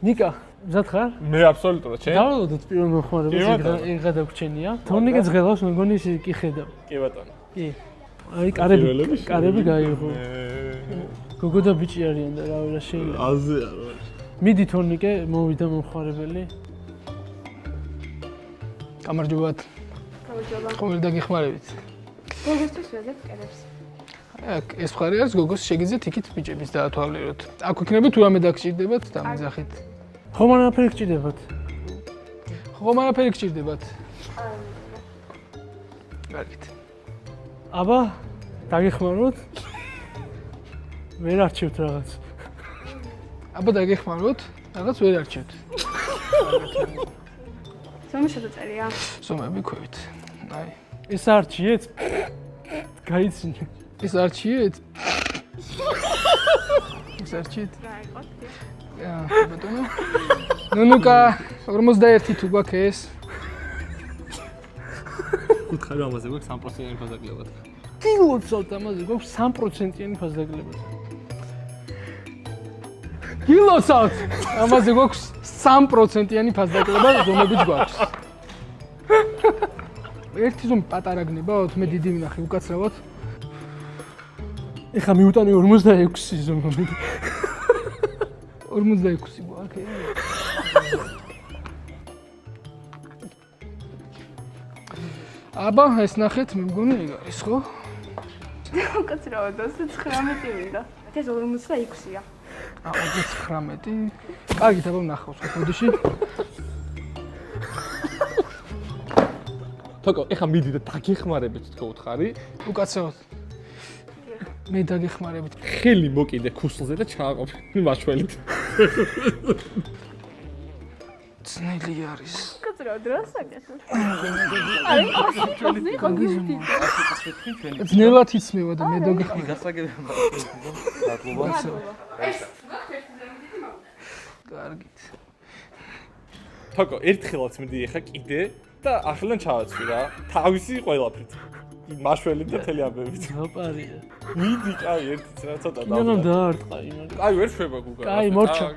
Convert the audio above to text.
ნიკა, მზად ხარ? მე აბსოლუტურად შენ. დავდოთ პირველ მოხმარებას, ეგ გადაგვრჩენია. თორნიკე ძლავს, მეგონი ის კი ხედავ. კი ბატონო. კი. აი, კარები გაიღო. გოგო და ბიჭი არიან და რა ვერა შეიძლება. აზე არა. მიდი თორნიკე, მოვიდა მომხმარებელი. გამარჯობათ. გამარჯობა. ყოველ დაგეხმარებით. გოგოსთვის ვეძებ კერებს. აქ ეს მხარე არის გოგოს შეგიძლიათ იქით ბიჭების დაათვალიეროთ. აქ იქნება თუ რამე დაგჭირდებათ დამძახით. ხომ არაფერი გჭირდებათ? ხომ არაფერი გჭირდებათ? კარგით. აბა, დაგეხმაროთ? ვერ არჩევთ რაღაც. აბა დაგეხმაროთ? რაღაც ვერ არჩევთ. ზომი შედაწერია. ზომები ქვევით. აი, ეს არჩიეთ? გაიცინე. ეს არჩიეთ? ეს არჩიეთ? რა იყოთ? აა, ბატონო. ნუნუკა, 41 თუ გვაქვს ეს? უთხარი ამაზე გვაქვს 3%-იანი ფასდაკლება. გილოცავთ ამაზე, გვაქვს 3%-იანი ფასდაკლება. გილოცავთ! ამაზე გვაქვს 3%-იანი ფასდაკლება, ზომებიც გვაქვს. ერთი ზომი პატარა გნებავთ, მე დიდი ვნახე უკაცრავად. ეხა მიუტანი 46 ზომები. 46 გვაქვს. აბა, ეს ნახეთ, მე მგონი ეგ არის, ხო? უკაცრავად 29 მინდა. ეს 46-ია. აა, 29. კარგით, აბა ვნახავთ, ბოდიში. თოკო, ეხა მიდი და დაგეხმარებით თქო უთხარი. უკაცრავად. მე დაგეხმარებით. ხელი მოკიდე ქუსლზე და ჩააყოფი მაშველით. ძნელი არის. უკაცრავად რა საკეთებ? არის ასეთი ხოგი. ძნელად იცმევა და მე დაგეხმარებით. გასაგებია. ეს კარგით. თოკო, ერთხელაც მიდი ეხა კიდე და ახლიდან ჩავაცვი რა. თავისი ყველაფრით. მაშველით და თელი ამბებით. ზოპარია. მიდი, კაი, ერთიც რა ცოტა ნუ დაარტყა იმან. კაი, ვერ შვება გუგა. კაი, მორჩა.